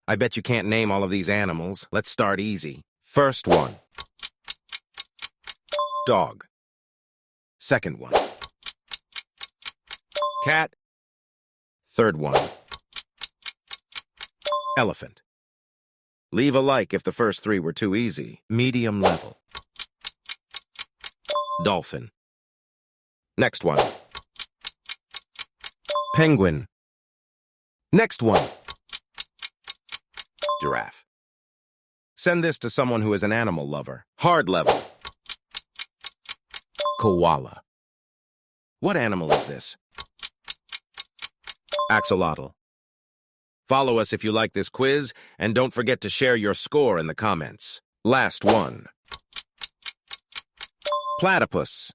I bet you can't name all of these animals. Let's start easy. First one. Dog. Second one. Cat. Third one. Elephant. Leave a like if the first three were too easy. Medium level. Dolphin. Next one. Penguin. Next one. Giraffe. Send this to someone who is an animal lover. Hard level. Koala. What animal is this? Axolotl. Follow us if you like this quiz, and don't forget to share your score in the comments. Last one. Platypus.